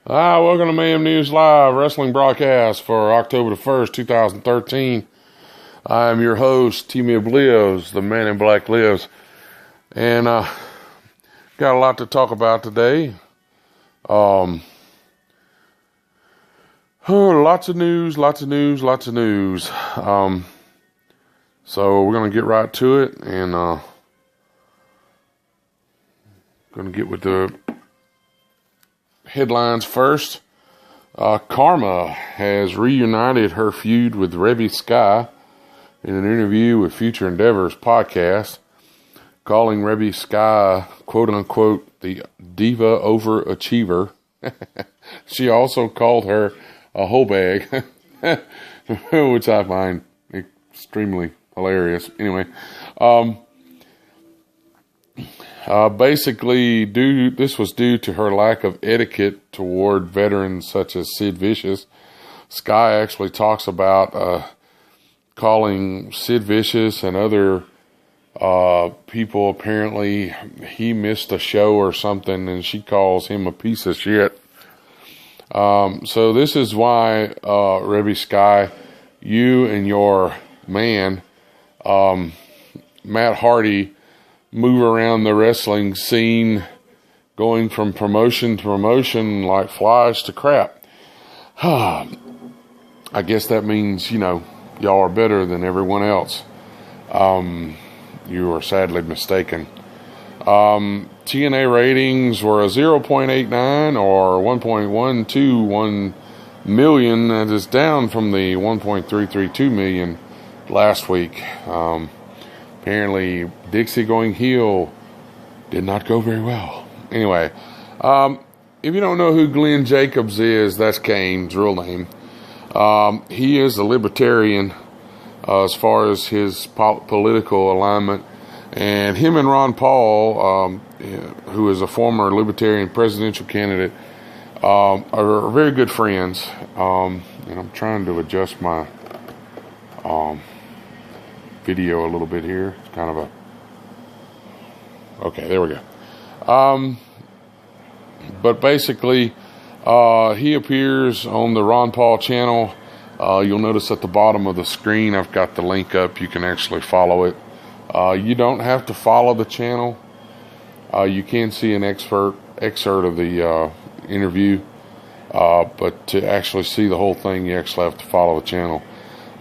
Welcome to Mayhem News Live Wrestling Broadcast for October the 1st, 2013. I am your host, Timmy Oblios, the Man in Black Lives. And got a lot to talk about today. Lots of news. So we're going to get right to it, and going to get with the headlines first. Kharma has reunited her feud with Reby Sky in an interview with Future Endeavors podcast, calling Reby Sky, quote-unquote, the diva overachiever. She also called her a hoe bag, which I find extremely hilarious. Anyway, basically, this was due to her lack of etiquette toward veterans such as Sid Vicious. Sky actually talks about calling Sid Vicious and other people, apparently he missed a show or something, and she calls him a piece of shit. So this is why, Reby Sky, you and your man, Matt Hardy, move around the wrestling scene, going from promotion to promotion like flies to crap. I guess that means, y'all are better than everyone else. You are sadly mistaken. TNA ratings were a 0.89 or 1.121 million. That is down from the 1.332 million last week. Apparently, Dixie going heel did not go very well. Anyway, if you don't know who Glenn Jacobs is, that's Kane's real name. He is a libertarian as far as his political alignment. And him and Ron Paul, who is a former libertarian presidential candidate, are very good friends. And I'm trying to adjust my video a little bit here. It's kind of okay, there we go. But basically, he appears on the Ron Paul channel. You'll notice at the bottom of the screen, I've got the link up. You can actually follow it. You don't have to follow the channel. You can see an excerpt of the interview. But to actually see the whole thing, you actually have to follow the channel.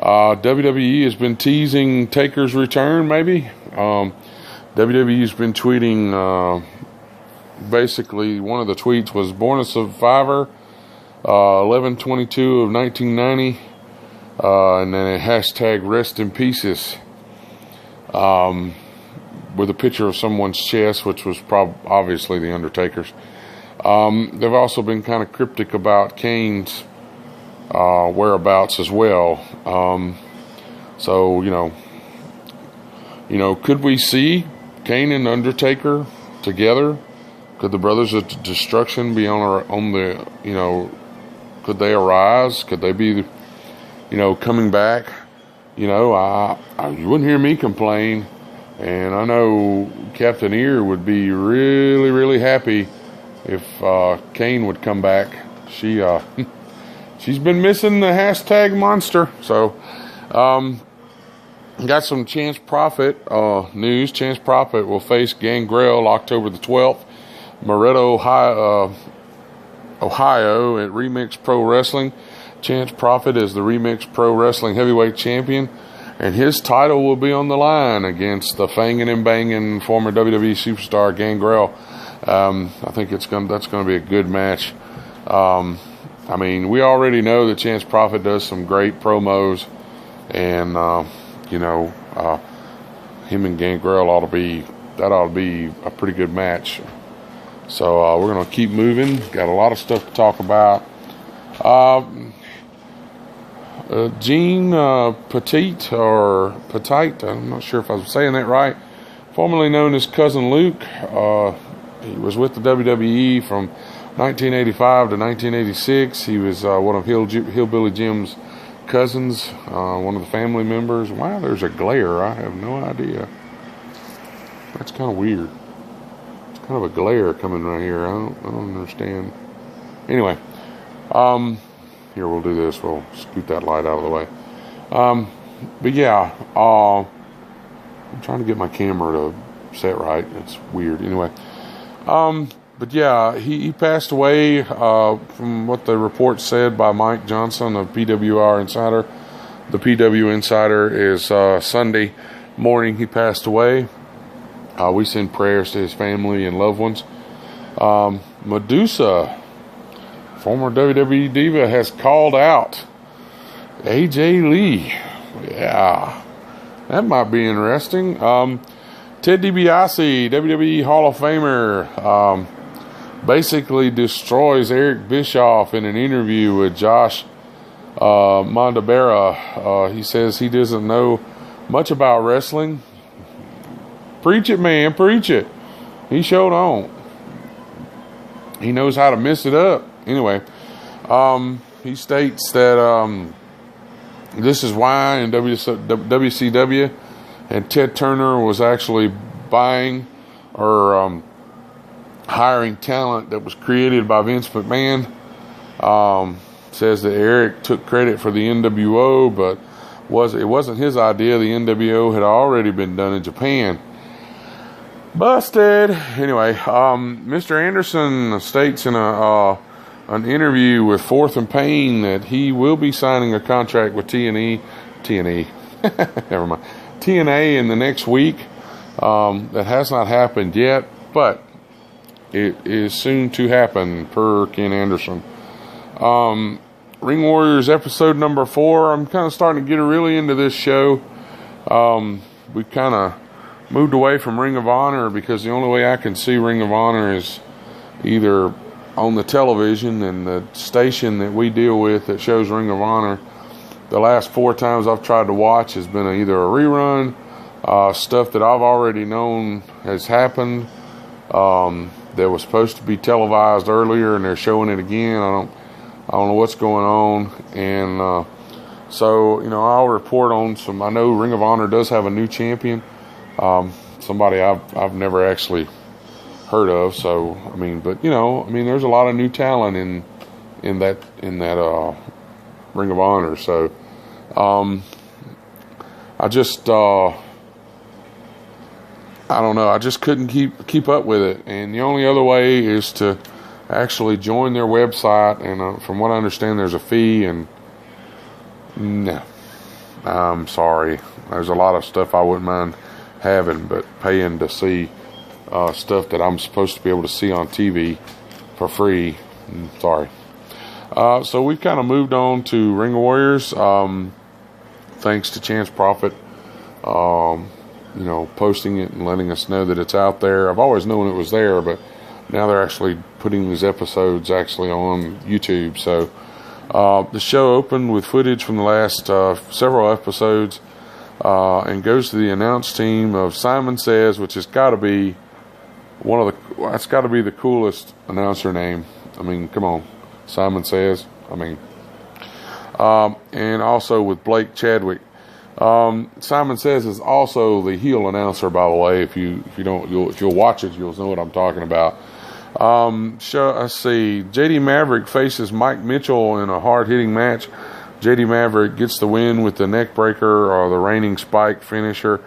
WWE has been teasing Taker's return, maybe. WWE's been tweeting, basically, one of the tweets was, born a survivor, 11/22 of 1990, and then a hashtag rest in pieces, with a picture of someone's chest, which was obviously the Undertaker's. They've also been kind of cryptic about Kane's whereabouts as well. So, could we see Kane and Undertaker together? Could the Brothers of Destruction be on the, could they arise? Could they be, coming back? You wouldn't hear me complain. And I know Captain Ear would be really, really happy if Kane would come back. She's been missing the hashtag monster. So, got some Chance Prophet news. Chance Prophet will face Gangrel October the 12th. Moreto, Ohio at Remix Pro Wrestling. Chance Prophet is the Remix Pro Wrestling Heavyweight Champion, and his title will be on the line against the fangin' and bangin' former WWE superstar Gangrel. I think that's going to be a good match. We already know that Chance Prophet does some great promos, and him and Gangrel ought to be a pretty good match. So we're going to keep moving. Got a lot of stuff to talk about. Jean Petit, or Petit, I'm not sure if I was saying that right, formerly known as Cousin Luke. He was with the WWE from 1985 to 1986. He was one of Hillbilly Jim's cousins, one of the family members. Wow, there's a glare. I have no idea. That's kind of weird. Kind of a glare coming right here. I don't understand. Anyway, Here, we'll do this. We'll scoot that light out of the way. But yeah, I'm trying to get my camera to set right. It's weird. Anyway, but yeah, he passed away, from what the report said by Mike Johnson of PWR Insider. The PW Insider is Sunday morning he passed away. We send prayers to his family and loved ones. Medusa, former WWE Diva, has called out AJ Lee. Yeah, that might be interesting. Ted DeBiase, WWE Hall of Famer, basically destroys Eric Bischoff in an interview with Josh Mondabera. He says he doesn't know much about wrestling. Preach it, man, preach it. He showed on. He knows how to mess it up. Anyway, he states that this is why in WCW, and Ted Turner was actually buying or hiring talent that was created by Vince McMahon. Says that Eric took credit for the NWO, but it wasn't his idea. The NWO had already been done in Japan. Busted. Anyway, Mr. Anderson states in an interview with Fourth and Pain that he will be signing a contract with TNA in the next week. That has not happened yet, but it is soon to happen, per Ken Anderson. Ring Warriors episode number 4. I'm kind of starting to get really into this show. We kind of moved away from Ring of Honor because the only way I can see Ring of Honor is either on the television, and the station that we deal with that shows Ring of Honor, the last 4 times I've tried to watch has been either a rerun, stuff that I've already known has happened, that was supposed to be televised earlier and they're showing it again. I don't know what's going on. And so, I'll report on some. I know Ring of Honor does have a new champion, somebody I've never actually heard of. So, there's a lot of new talent in that Ring of Honor. So, I don't know. I just couldn't keep up with it. And the only other way is to actually join their website. And from what I understand, there's a fee. And no, I'm sorry. There's a lot of stuff I wouldn't mind having, but paying to see stuff that I'm supposed to be able to see on TV for free. Sorry. So we've kind of moved on to Ring of Warriors. Thanks to Chance Prophet. Posting it and letting us know that it's out there. I've always known it was there, but now they're actually putting these episodes actually on YouTube. So the show opened with footage from the last several episodes, and goes to the announce team of Simon Says, which has got to be that's got to be the coolest announcer name. I mean, come on, Simon Says. And also with Blake Chadwick. Simon Says is also the heel announcer, by the way. If you'll watch it, you'll know what I'm talking about. Let's see. JD Maverick faces Mike Mitchell in a hard-hitting match. JD Maverick gets the win with the neck breaker, or the reigning Spike finisher,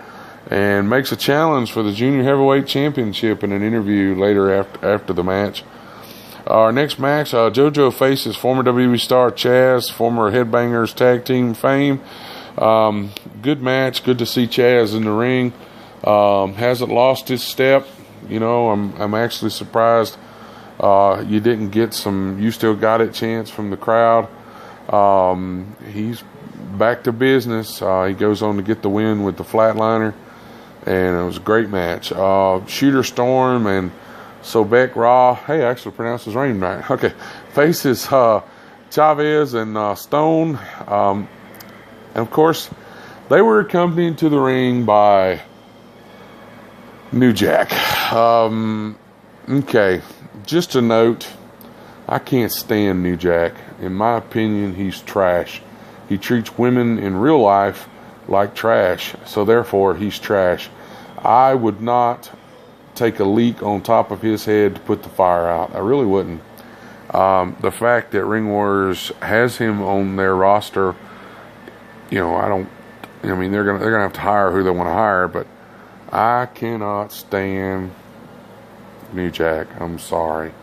and makes a challenge for the Junior Heavyweight Championship in an interview later after the match. Our next match, JoJo faces former WWE star Chaz, former Headbangers Tag Team fame. Good match. Good to see Chaz in the ring. Hasn't lost his step. I'm actually surprised you didn't get some "you still got it" chants from the crowd. He's back to business. He goes on to get the win with the Flatliner, and it was a great match. Shooter Storm and Sobek Ra, hey, I actually pronounced his name right. Okay, faces Chavez and Stone. And of course, they were accompanied to the ring by New Jack. Okay, just a note, I can't stand New Jack. In my opinion, he's trash. He treats women in real life like trash, so therefore he's trash. I would not take a leak on top of his head to put the fire out. I really wouldn't. The fact that Ring Wars has him on their roster, they're gonna have to hire who they want to hire, but I cannot stand New Jack. I'm sorry.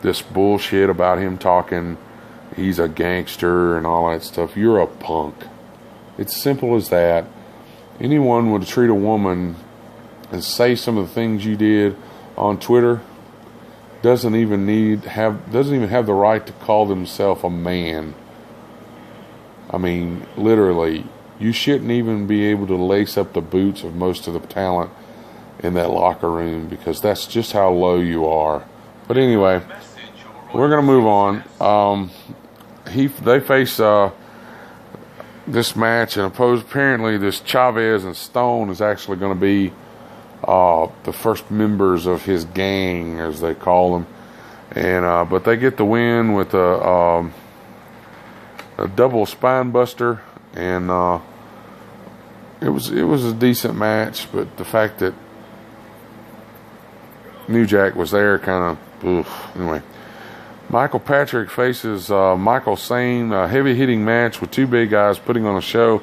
This bullshit about him talking he's a gangster and all that stuff. You're a punk. It's simple as that. Anyone would treat a woman and say some of the things you did on Twitter doesn't even have the right to call themselves a man. I mean, literally, you shouldn't even be able to lace up the boots of most of the talent in that locker room, because that's just how low you are. But anyway, we're gonna move on. They face this match, and apparently this Chavez and Stone is actually going to be the first members of his gang, as they call them, and but they get the win with a double spine buster, and it was a decent match. But the fact that New Jack was there kind of anyway. Michael Patrick faces Michael Sane, a heavy-hitting match with two big guys putting on a show,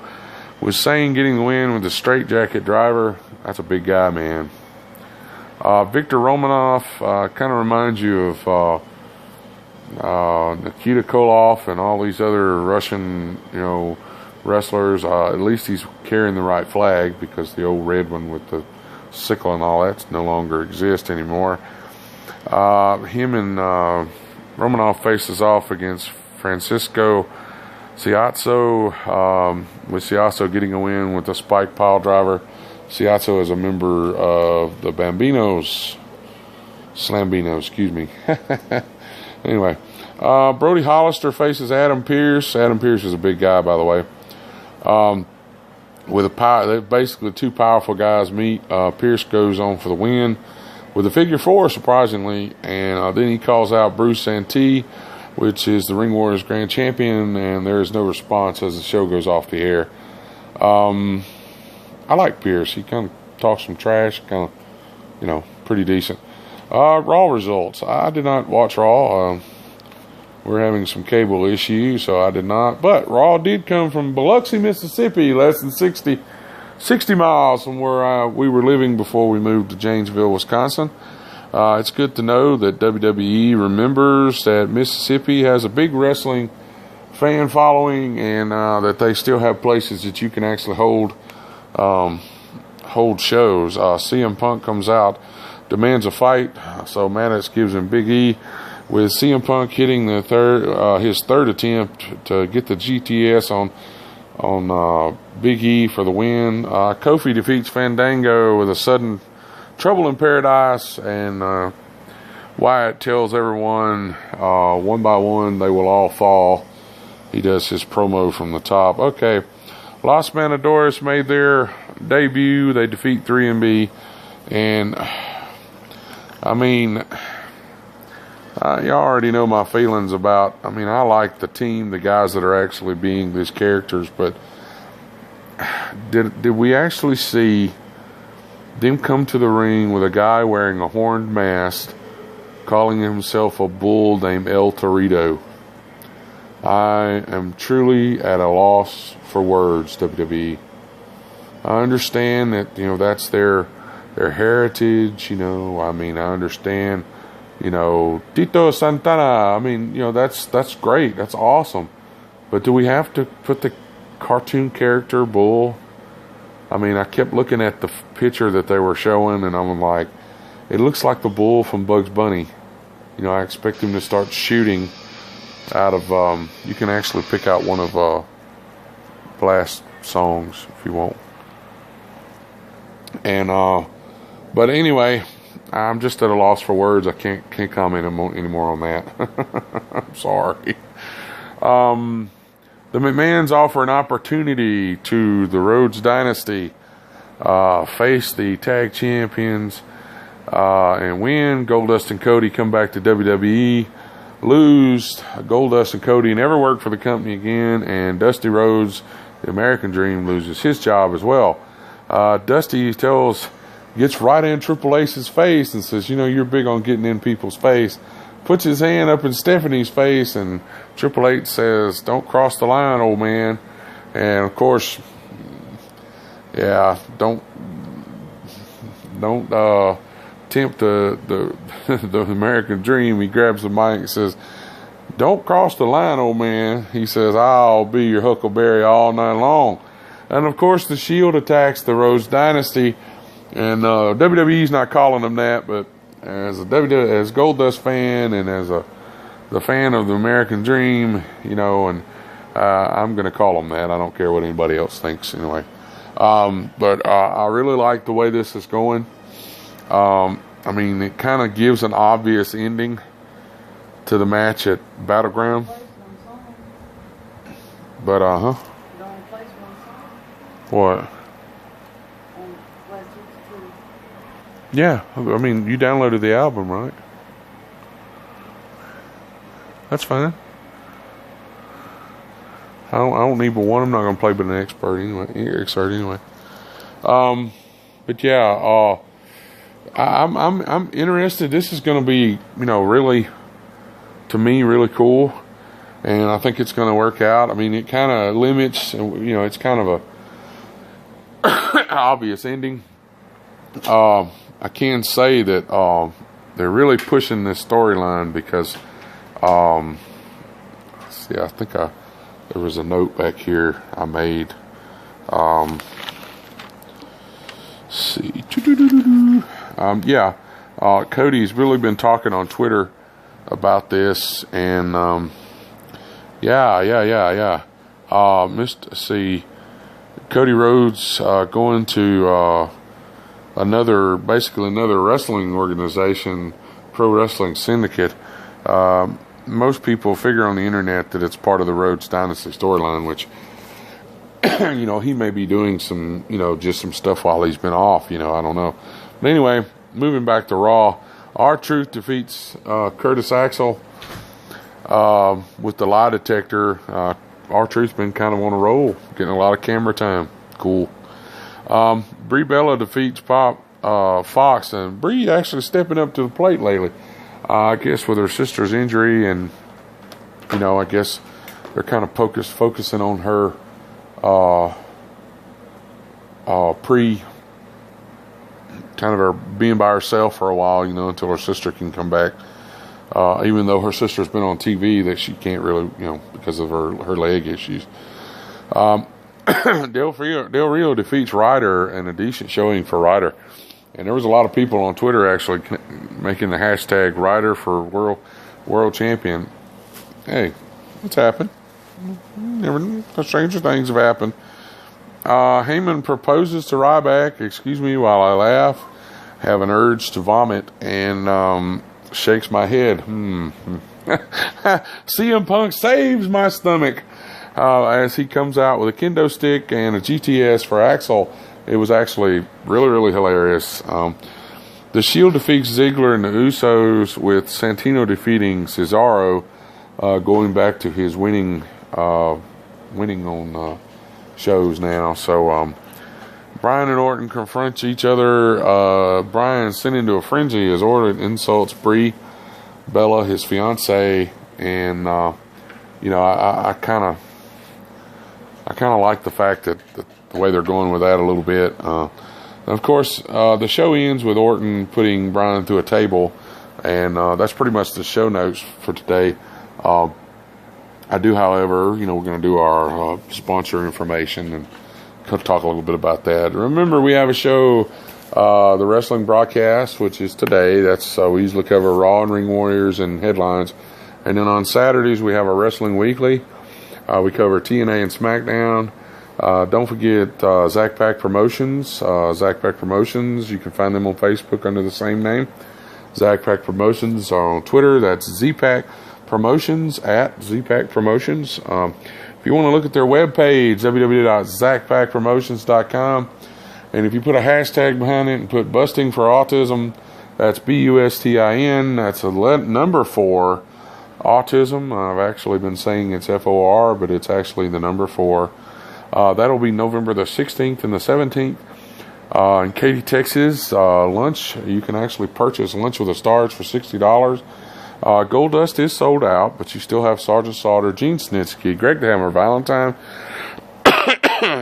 with Sane getting the win with the straitjacket driver. That's a big guy, man. Victor Romanov kind of reminds you of Nikita Koloff and all these other Russian, wrestlers. At least he's carrying the right flag, because the old red one with the sickle and all that no longer exists anymore. Him and Romanov faces off against Francisco Ciazzo, with Ciazzo getting a win with a spike pile driver. Ciazzo is a member of the Slambinos, excuse me. Anyway, Brody Hollister faces Adam Pearce. Adam Pearce is a big guy, by the way. With basically two powerful guys meet. Pearce goes on for the win with a figure four, surprisingly, and then he calls out Bruce Santee, which is the Ring Warriors Grand Champion, and there is no response as the show goes off the air. I like Pearce. He kind of talks some trash, kind of, pretty decent. Raw results. I did not watch Raw. We're having some cable issues, so I did not. But Raw did come from Biloxi, Mississippi, less than 60 miles from where we were living before we moved to Janesville, Wisconsin. It's good to know that WWE remembers that Mississippi has a big wrestling fan following, and that they still have places that you can actually hold shows. CM Punk comes out, demands a fight, so Maddox gives him Big E, with CM Punk hitting his third attempt to get the GTS on Big E for the win. Kofi defeats Fandango with a sudden trouble in paradise, and Wyatt tells everyone one by one they will all fall. He does his promo from the top. Okay, Los Matadores made their debut. They defeat 3MB, and I mean, y'all already know my feelings about, I like the team, the guys that are actually being these characters, but did we actually see them come to the ring with a guy wearing a horned mask, calling himself a bull named El Torito? I am truly at a loss for words, WWE. I understand that, that's their heritage, I understand, Tito Santana, that's great, that's awesome. But do we have to put the cartoon character bull? I kept looking at the picture that they were showing, and I'm like, it looks like the bull from Bugs Bunny. I expect him to start shooting out of, you can actually pick out one of Blast songs if you want. And, but anyway, I'm just at a loss for words. I can't comment anymore on that. I'm sorry. The McMahons offer an opportunity to the Rhodes Dynasty face the tag champions and win. Goldust and Cody come back to WWE, lose. Goldust and Cody never work for the company again, and Dusty Rhodes, the American Dream, loses his job as well. Dusty gets right in Triple H's face and says, you're big on getting in people's face. puts his hand up in Stephanie's face, and Triple H says, "Don't cross the line, old man." And of course, yeah, don't tempt the the American dream. He grabs the mic and says, "Don't cross the line, old man." He says, "I'll be your Huckleberry all night long." And of course, the Shield attacks the Rhodes Dynasty, and WWE's not calling them that, but as as Goldust fan and as the fan of the American Dream, you know, and I'm going to call them that. I don't care what anybody else thinks anyway. But I really like the way this is going. I mean, it kind of gives an obvious ending to the match at Battleground. But what? Yeah, I mean, you downloaded the album, right? That's fine. I don't need but one. I'm not gonna play but an expert anyway. But yeah, I'm interested. This is gonna be, you know, really, to me, really cool, and I think it's gonna work out. I mean, it kind of limits, you know, it's kind of a obvious ending. I can say that they're really pushing this storyline because, see, I think there was a note back here I made. See, yeah, Cody's really been talking on Twitter about this, and yeah. See, Cody Rhodes going to basically another wrestling organization, Pro Wrestling Syndicate. Most people figure on the internet that it's part of the Rhodes Dynasty storyline, which, you know, he may be doing some, you know, just some stuff while he's been off, you know, I don't know. But anyway, moving back to Raw, R-Truth defeats Curtis Axel with the lie detector. R-Truth's been kind of on a roll, getting a lot of camera time. Cool. Brie Bella defeats Fox, and Brie actually stepping up to the plate lately. I guess with her sister's injury, and, you know, I guess they're kind of focusing on her kind of her being by herself for a while, you know, until her sister can come back. Even though her sister's been on TV, that she can't really, you know, because of her leg issues. Del Rio defeats Ryder in a decent showing for Ryder. And there was a lot of people on Twitter actually making the hashtag Ryder for world champion. Hey, what's happened? Never, stranger things have happened. Heyman proposes to Ryback. Excuse me while I laugh. Have an urge to vomit, and shakes my head. CM Punk saves my stomach as he comes out with a kendo stick and a GTS for Axel. It was actually really, really hilarious. The Shield defeats Ziggler and the Usos, with Santino defeating Cesaro, going back to his winning on shows now. So Bryan and Orton confront each other. Bryan sent into a frenzy as Orton insults Brie Bella, his fiance, and you know, I kind of like the fact that the way they're going with that a little bit. Of course, the show ends with Orton putting Bryan through a table, and that's pretty much the show notes for today. I do, however, you know, we're going to do our sponsor information and talk a little bit about that. Remember, we have a show, the wrestling broadcast, which is today. That's we usually cover Raw and Ring Warriors and headlines. And then on Saturdays, we have our Wrestling Weekly. We cover TNA and SmackDown. Don't forget Zach Pack Promotions. Zach Pack Promotions, you can find them on Facebook under the same name. Zach Pack Promotions are on Twitter. That's ZPack Promotions, at ZPack Promotions. If you want to look at their webpage, www.zachpackpromotions.com, and if you put a hashtag behind it and put Busting for Autism, that's BUSTIN, that's a number 4, autism. I've actually been saying it's FOR, but it's actually the number 4. That'll be November the 16th and the 17th. In Katy, Texas, lunch. You can actually purchase Lunch with the Stars for $60. Goldust is sold out, but you still have Sergeant Slaughter, Gene Snitsky, Greg the Hammer Valentine,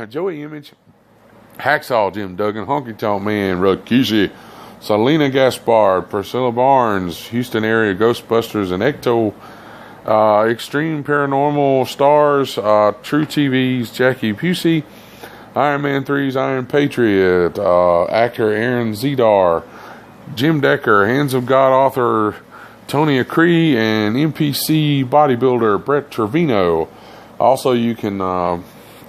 Joey Image, Hacksaw Jim Duggan, Honky Tonk Man, Rikishi, Selena Gaspard, Priscilla Barnes, Houston area Ghostbusters and Ecto, Extreme Paranormal Stars, True TV's Jackie Pusey, Iron Man 3's Iron Patriot, actor Aaron Zedar, Jim Decker, Hands of God author Tony Acree, and NPC bodybuilder Brett Trevino. Also, you can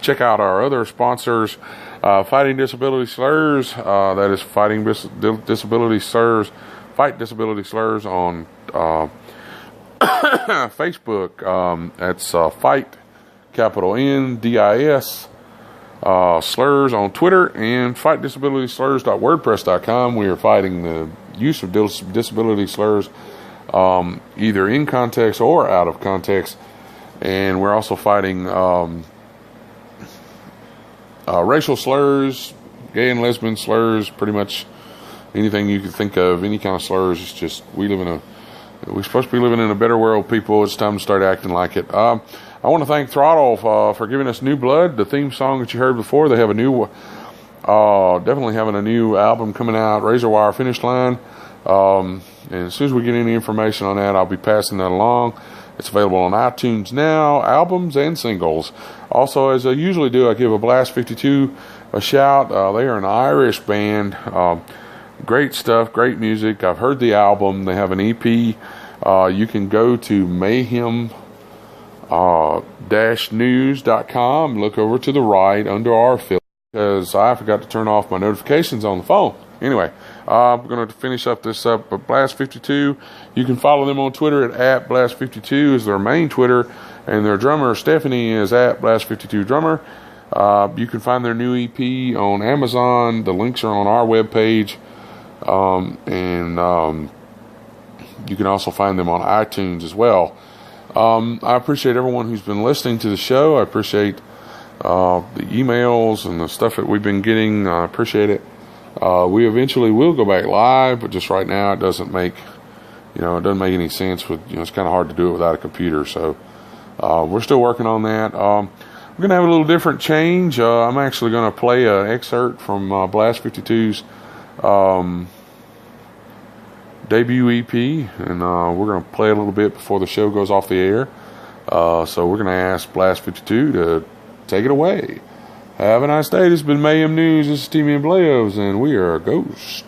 check out our other sponsors, Fighting Disability Slurs, that is Fighting Disability Slurs, Fight Disability Slurs on Facebook. That's Fight, capital NDIS, Slurs on Twitter, and fightdisabilityslurs.wordpress.com. We are fighting the use of disability slurs, either in context or out of context. And we're also fighting racial slurs, gay and lesbian slurs, pretty much anything you could think of, any kind of slurs. It's just, we're supposed to be living in a better world, people. It's time to start acting like it. I want to thank Throttle for giving us New Blood, the theme song that you heard before. They have definitely having a new album coming out, Razor Wire Finish Line. And as soon as we get any information on that, I'll be passing that along. It's available on iTunes now, albums and singles. Also, as I usually do, I give a Blast 52 a shout. They are an Irish band. Great stuff, great music. I've heard the album. They have an EP. You can go to Mayhem news.com, look over to the right under our affiliate, because I forgot to turn off my notifications on the phone. Anyway, I'm going to finish up this up. But Blast 52, you can follow them on Twitter at Blast 52 is their main Twitter, and their drummer Stephanie is at Blast 52 Drummer. You can find their new EP on Amazon. The links are on our webpage, and you can also find them on iTunes as well. I appreciate everyone who's been listening to the show. I appreciate the emails and the stuff that we've been getting. I appreciate it. We eventually will go back live, but just right now it doesn't make any sense with, it's kind of hard to do it without a computer. So, we're still working on that. We're going to have a little different change. I'm actually going to play an excerpt from Blast 52's debut EP, and we're going to play a little bit before the show goes off the air. So we're going to ask Blast 52 to take it away. Have a nice day. This has been Mayhem News. This is Timmy and Bleos, and we are a Ghost.